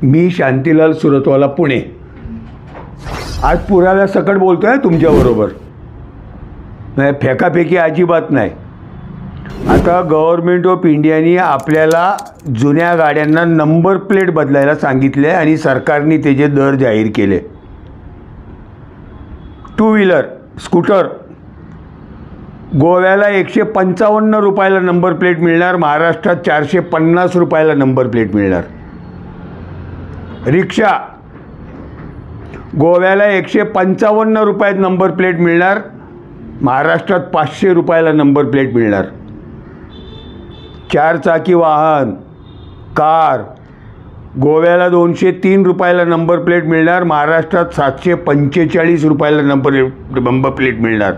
मी शांतीलाल सुरतवाला, पुणे। आज पुराव्यासकट बोलतो आहे तुमच्याबरोबर, नाही फेकाफेकी अजिबात नाही। आता गव्हर्नमेंट ऑफ इंडियाने आपल्याला जुन्या गाड्यांना नंबर प्लेट बदलायला सांगितले आणि सरकारने त्याचे दर जाहीर केले। टू व्हीलर स्कूटर गोव्याला 155 रुपयाला नंबर प्लेट मिळणार, महाराष्ट्रात 450 रुपयाला नंबर प्लेट मिळणार। रिक्षा गोव्याला 155 रुपयात नंबर प्लेट मिळणार, महाराष्ट्रात 500 रुपयाला नंबर प्लेट मिळणार। चारचाकी वाहन कार गोव्याला 203 रुपयाला नंबर प्लेट मिळणार, महाराष्ट्रात 745 रुपयाला नंबर प्लेट मिळणार।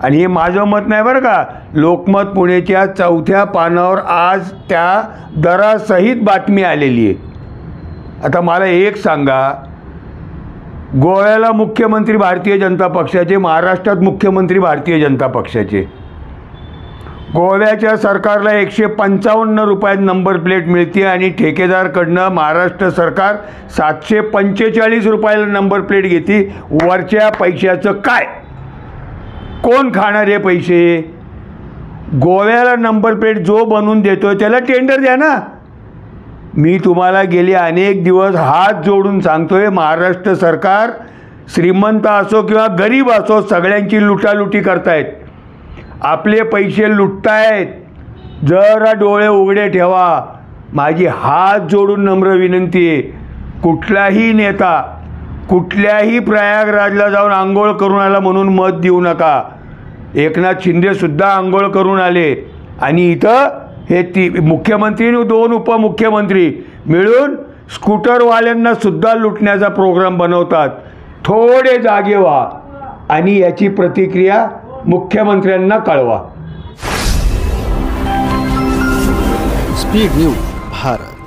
आणि हे माझं मत नाही बरं का, लोकमत पुणेच्या 4थ्या पानावर आज त्या दरासहित बातमी आलेली आहे। आता मला एक सांगा, गोव्याला मुख्यमंत्री भारतीय जनता पक्षाचे, महाराष्ट्रात मुख्यमंत्री भारतीय जनता पक्षाचे। गोव्याच्या सरकारला 155 रुपयात नंबर प्लेट मिळते आणि ठेकेदारकडनं महाराष्ट्र सरकार 745 रुपयाला नंबर प्लेट घेते। वरच्या पैशाचं काय, कोण खाणार हे पैसे? गोव्याला नंबर प्लेट जो बनवून देतोय त्याला टेंडर द्या ना। मी तुम्हाला गेले अनेक दिवस हात जोडून सांगतोय, महाराष्ट्र सरकार श्रीमंत असो किंवा गरीब असो सगळ्यांची लुटालुटी करतायत, आपले पैसे लुटतायत। जरा डोळे उघडे ठेवा। माझी हात जोडून नम्र विनंती आहे, कुठलाही नेता कुठल्याही प्रयागराजला जाऊन आंघोळ करून आला म्हणून मत देऊ नका। एकनाथ शिंदे सुद्धा आंघोळ करून आले आणि इथं हे मुख्यमंत्री आणि 2 उपमुख्यमंत्री मिळून स्कूटरवाल्यांना सुद्धा लुटण्याचा प्रोग्राम बनवतात। थोडे जागे व्हा आणि याची प्रतिक्रिया मुख्यमंत्र्यांना कळवा। Speed news Bharat.